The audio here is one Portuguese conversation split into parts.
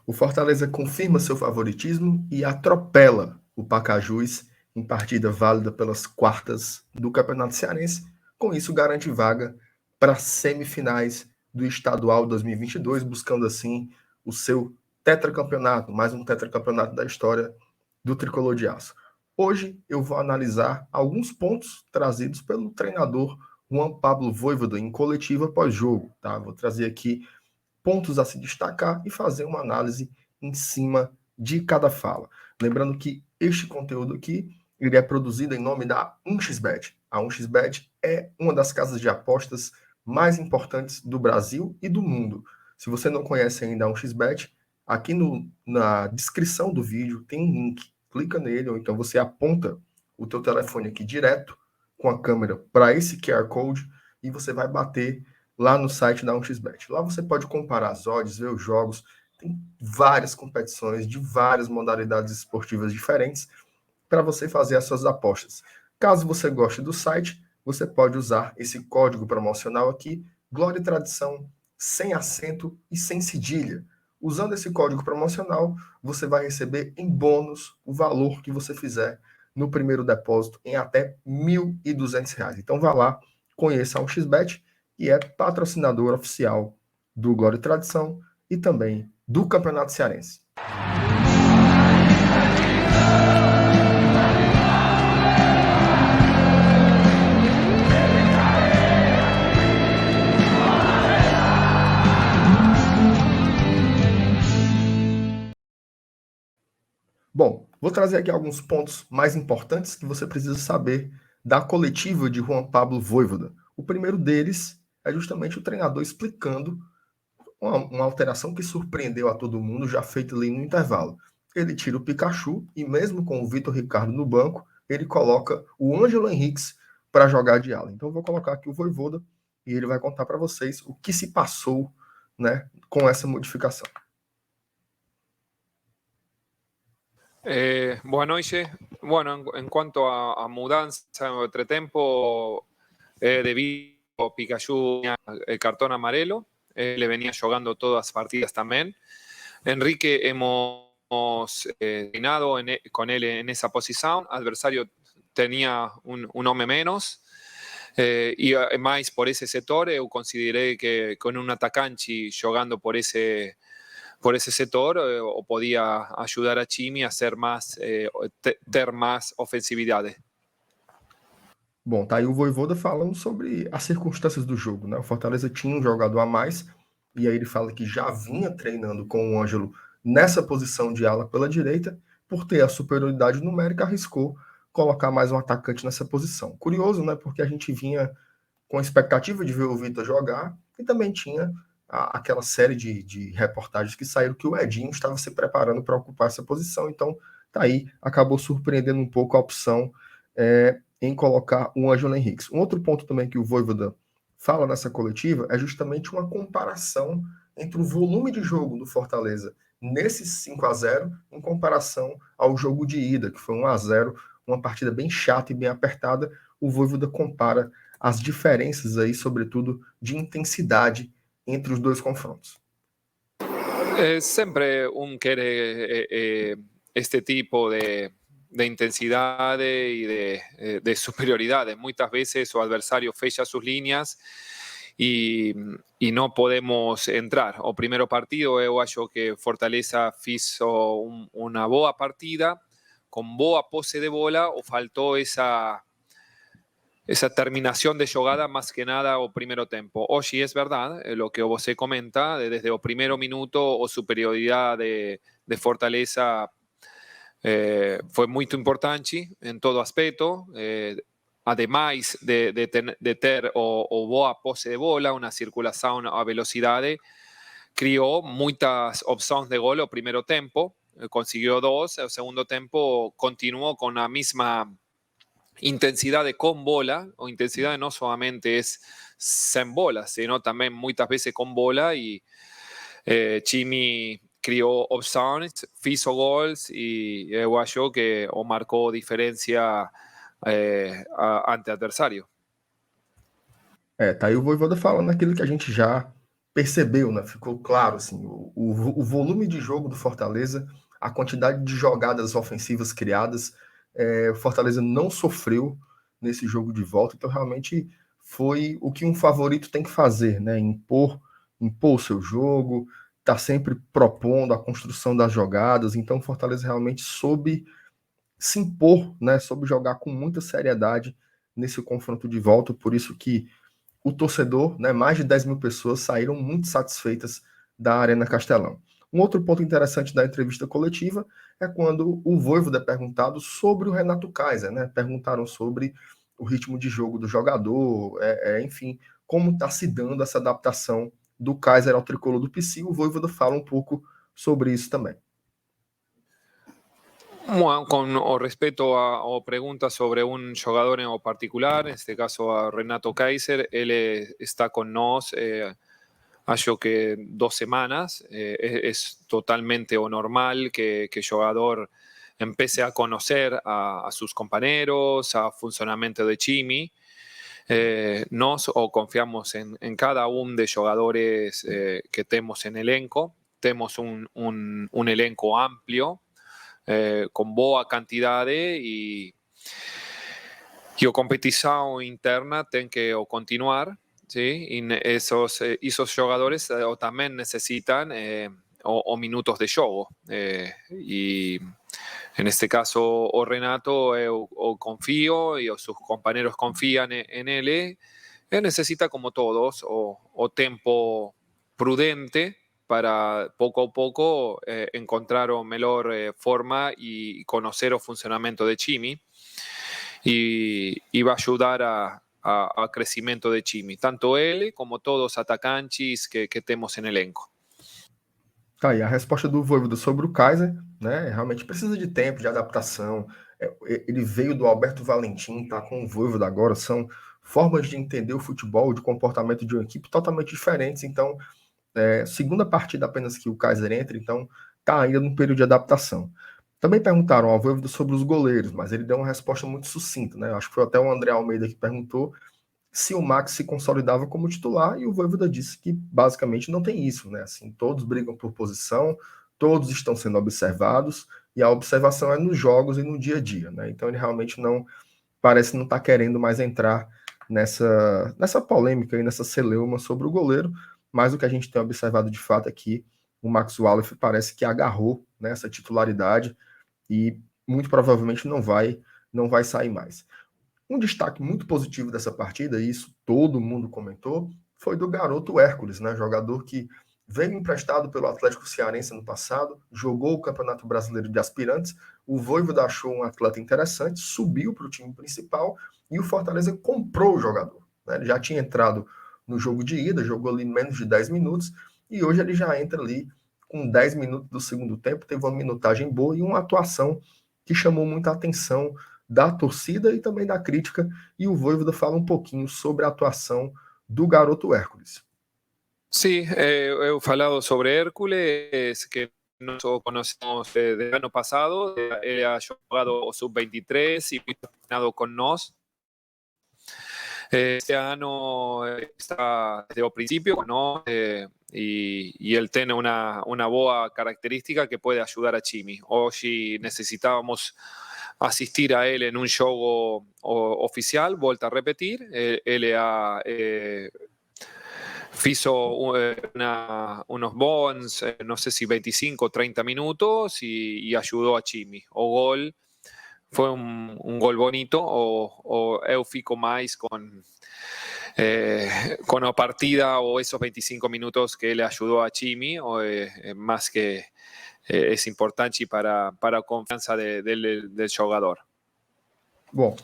O Fortaleza confirma seu favoritismo e atropela o Pacajus em partida válida pelas quartas do Campeonato Cearense. Com isso, garante vaga para as semifinais do Estadual 2022, buscando assim o seu tetracampeonato, mais um tetracampeonato da história do Tricolor de Aço. Hoje eu vou analisar alguns pontos trazidos pelo treinador Juan Pablo Vojvoda em coletiva pós-jogo. Tá? Vou trazer aqui pontos a se destacar e fazer uma análise em cima de cada fala. Lembrando que este conteúdo aqui ele é produzido em nome da 1xBet. A 1xBet é uma das casas de apostas mais importantes do Brasil e do mundo. Se você não conhece ainda a 1xBet, aqui na descrição do vídeo tem um link. Clica nele ou então você aponta o teu telefone aqui direto com a câmera para esse QR Code e você vai bater lá no site da 1xBet. Lá você pode comparar as odds, ver os jogos, tem várias competições de várias modalidades esportivas diferentes para você fazer as suas apostas. Caso você goste do site, você pode usar esse código promocional aqui, Glória e Tradição, sem acento e sem cedilha. Usando esse código promocional, você vai receber em bônus o valor que você fizer no primeiro depósito em até R$ 1.200. Então vá lá, conheça a 1xBet e é patrocinador oficial do Glória e Tradição e também do Campeonato Cearense. Bom, vou trazer aqui alguns pontos mais importantes que você precisa saber da coletiva de Juan Pablo Vojvoda. O primeiro deles é justamente o treinador explicando uma alteração que surpreendeu a todo mundo, já feita ali no intervalo. Ele tira o Pikachu e mesmo com o Vitor Ricardo no banco, ele coloca o Ângelo Henriques para jogar de ala. Então eu vou colocar aqui o Vojvoda e ele vai contar para vocês o que se passou, né, com essa modificação. Buenas noches. Bueno, en cuanto a mudanza en entretiempo, debido a Pikachu el cartón amarelo, le venía jugando todas las partidas también. Enrique hemos terminado con él en esa posición. Adversario tenía un hombre menos. Y más por ese sector, yo consideré que con un atacante jugando por ese sector o podía ayudar a Chimi a ser más, ter más ofensividade. Bom, tá aí o Vojvoda falando sobre as circunstâncias do jogo, né? O Fortaleza tinha um jogador a mais, e aí ele fala que já vinha treinando com o Ângelo nessa posição de ala pela direita, por ter a superioridade numérica, arriscou colocar mais um atacante nessa posição. Curioso, né? Porque a gente vinha com a expectativa de ver o Vitor jogar, e também tinha aquela série de reportagens que saíram que o Edinho estava se preparando para ocupar essa posição, então tá aí, acabou surpreendendo um pouco a opção em colocar o Ângelo Henriques. Um outro ponto também que o Vojvoda fala nessa coletiva é justamente uma comparação entre o volume de jogo do Fortaleza nesse 5-0 em comparação ao jogo de ida, que foi 1-0, uma partida bem chata e bem apertada. O Vojvoda compara as diferenças aí, sobretudo, de intensidade entre os dois confrontos. Sempre quiere este tipo de intensidad y de superioridad. Muchas veces su adversario fecha sus líneas y no podemos entrar. O primeiro partido, eu acho que Fortaleza hizo una boa partida, con boa pose de bola, o faltó esa terminación de jugada más que nada o primeiro tempo. Hoy es verdad lo que você comenta, desde o primeiro minuto o superioridad de Fortaleza fue muy importante en todo aspecto. Además de ter o boa pose de bola, una circulación a velocidad, crió muchas opciones de gol o primeiro tempo, consiguió 2, el segundo tempo continuó con la misma intensidad con bola, o intensidad no solamente es sin bola, sino también muchas veces con bola, y Chimi crió opções, hizo gols e eu acho que o marcou diferença ante adversário. Tá aí o Vojvoda falando aquilo que a gente já percebeu, né? Ficou claro assim, o volume de jogo do Fortaleza, a quantidade de jogadas ofensivas criadas, o Fortaleza não sofreu nesse jogo de volta, então realmente foi o que um favorito tem que fazer, né? Impor o seu jogo, tá sempre propondo a construção das jogadas, então o Fortaleza realmente soube se impor, né? Soube jogar com muita seriedade nesse confronto de volta, por isso que o torcedor, né, mais de 10 mil pessoas saíram muito satisfeitas da Arena Castelão. Um outro ponto interessante da entrevista coletiva é quando o Vojvoda é perguntado sobre o Renato Kaiser, né? Perguntaram sobre o ritmo de jogo do jogador, enfim, como está se dando essa adaptação do Kaiser ao tricolor do PC. O Vojvoda fala um pouco sobre isso também. Bueno, con respecto a preguntas sobre un jugador en particular, en este caso a Renato Kaiser, él está con nos acho que 2 semanas. Es totalmente normal que el jugador empiece a conocer a sus compañeros, a funcionamiento de Chimi. Nos confiamos en cada uno de jugadores que tenemos en elenco. Tenemos un elenco amplio, con boa quantidade e a competição interna tem que continuar, ¿sí? Y esos jogadores también necesitan minutos de juego. Y en este caso, o Renato, yo confío y sus compañeros confían en él. Él necesita, como todos, o tiempo prudente para poco a poco encontrar una mejor forma y conocer el funcionamiento de Chimi. Y va a ayudar a crecimiento de Chimi, tanto él como todos los atacantes que tenemos en elenco. Tá aí a resposta do Vojvoda sobre o Kaiser, né? Realmente precisa de tempo, de adaptação. Ele veio do Alberto Valentim, tá com o Vojvoda agora, são formas de entender o futebol, de comportamento de uma equipe totalmente diferentes. Então, segunda partida apenas que o Kaiser entra, então tá ainda num período de adaptação. Também perguntaram ao Vojvoda sobre os goleiros, mas ele deu uma resposta muito sucinta, né? Acho que foi até o André Almeida que perguntou se o Max se consolidava como titular, e o Vojvoda disse que basicamente não tem isso, né? Assim, todos brigam por posição, todos estão sendo observados, e a observação é nos jogos e no dia a dia, né? Então ele realmente não parece não estar querendo mais entrar nessa polêmica e nessa celeuma sobre o goleiro, mas o que a gente tem observado de fato aqui, o Max Wallace parece que agarrou nessa titularidade e muito provavelmente não vai sair mais. Um destaque muito positivo dessa partida, e isso todo mundo comentou, foi do garoto Hércules, né? Jogador que veio emprestado pelo Atlético Cearense no passado, jogou o Campeonato Brasileiro de Aspirantes, o Vojvoda achou um atleta interessante, subiu para o time principal e o Fortaleza comprou o jogador, né? Ele já tinha entrado no jogo de ida, jogou ali menos de 10 minutos, e hoje ele já entra ali com 10 minutos do segundo tempo, teve uma minutagem boa e uma atuação que chamou muita atenção da torcida e também da crítica, e o Vojvoda fala um pouquinho sobre a atuação do garoto Hércules. Sí, he falado sobre Hércules, que nosotros conocemos del año pasado. Él ha jugado sub-23 y entrenado con nos. Este año está desde el principio, ¿no? Y él tiene una boa característica que puede ayudar a Chimi. Hoy necesitábamos asistir a él en un juego oficial, vuelta a repetir. Él ha hizo unos bons, no sé si 25 o 30 minutos y ayudó a Chimi. O gol, fue un gol bonito, o eu fico más con la partida o esos 25 minutos que le ayudó a Chimi, más que es importante para a confiança del jogador. Bom,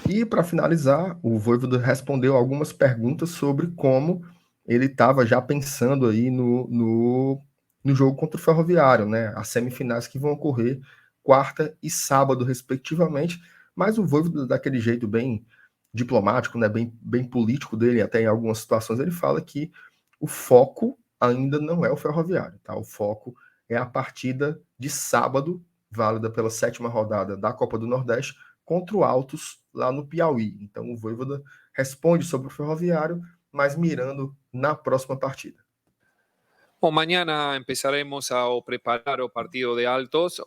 e para finalizar, o Vojvoda respondeu algumas perguntas sobre como ele estava já pensando aí no jogo contra o Ferroviário, né? As semifinais que vão ocorrer quarta e sábado, respectivamente, mas o Vojvoda, daquele jeito bem diplomático, né? Bem político dele, até em algumas situações, ele fala que o foco ainda não é o Ferroviário, tá? O foco é a partida de sábado, válida pela 7ª rodada da Copa do Nordeste, contra o Altos, lá no Piauí. Então o Vojvoda responde sobre o Ferroviário, mas mirando na próxima partida. O mañana empezaremos a preparar o partido de altos,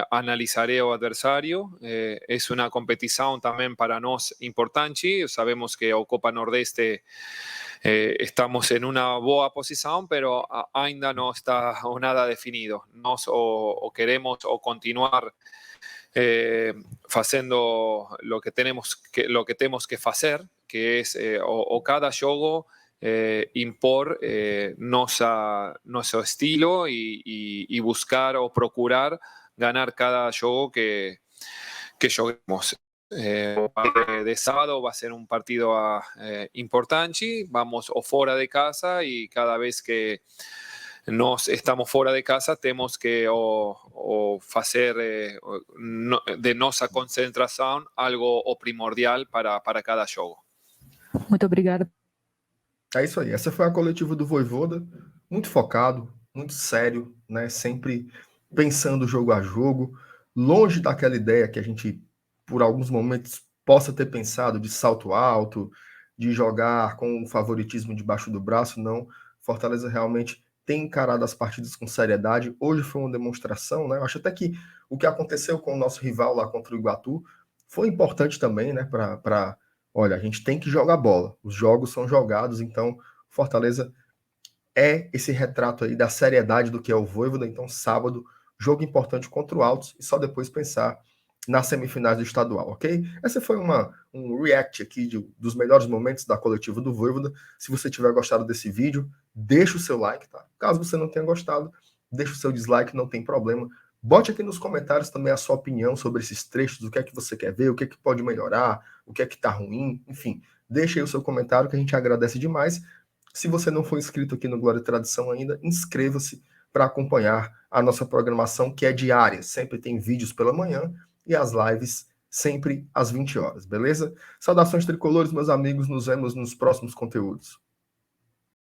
analizaré o adversario. Es una competición también para nos importante. Sabemos que o Copa Nordeste estamos en una boa posición, pero ainda no está nada definido. Nos o queremos o continuar haciendo lo que tenemos que hacer, que es o cada juego impor nuestro estilo y buscar o procurar ganar cada juego que juguemos. De sábado va a ser un partido importante, vamos o fuera de casa y cada vez que nos estamos fuera de casa tenemos que hacer de nuestra concentración algo primordial para cada jogo. Muito obrigada. É isso aí. Essa foi a coletiva do Vojvoda, muito focado, muito sério, né? Sempre pensando jogo a jogo, longe daquela ideia que a gente, por alguns momentos, possa ter pensado de salto alto, de jogar com o favoritismo debaixo do braço. Não. Fortaleza realmente tem encarado as partidas com seriedade. Hoje foi uma demonstração, né? Eu acho até que o que aconteceu com o nosso rival lá contra o Iguatu foi importante também, né? Para olha, a gente tem que jogar bola. Os jogos são jogados, então Fortaleza é esse retrato aí da seriedade do que é o Vojvoda. Então, sábado, jogo importante contra o Altos e só depois pensar nas semifinais do estadual, ok? Essa foi um react aqui dos melhores momentos da coletiva do Vojvoda. Se você tiver gostado desse vídeo, deixa o seu like, tá? Caso você não tenha gostado, deixa o seu dislike, não tem problema. Bote aqui nos comentários também a sua opinião sobre esses trechos, o que é que você quer ver, o que é que pode melhorar, o que é que tá ruim, enfim. Deixe aí o seu comentário que a gente agradece demais. Se você não for inscrito aqui no Glória e Tradição ainda, inscreva-se para acompanhar a nossa programação, que é diária. Sempre tem vídeos pela manhã e as lives sempre às 20 horas, beleza? Saudações tricolores, meus amigos, nos vemos nos próximos conteúdos.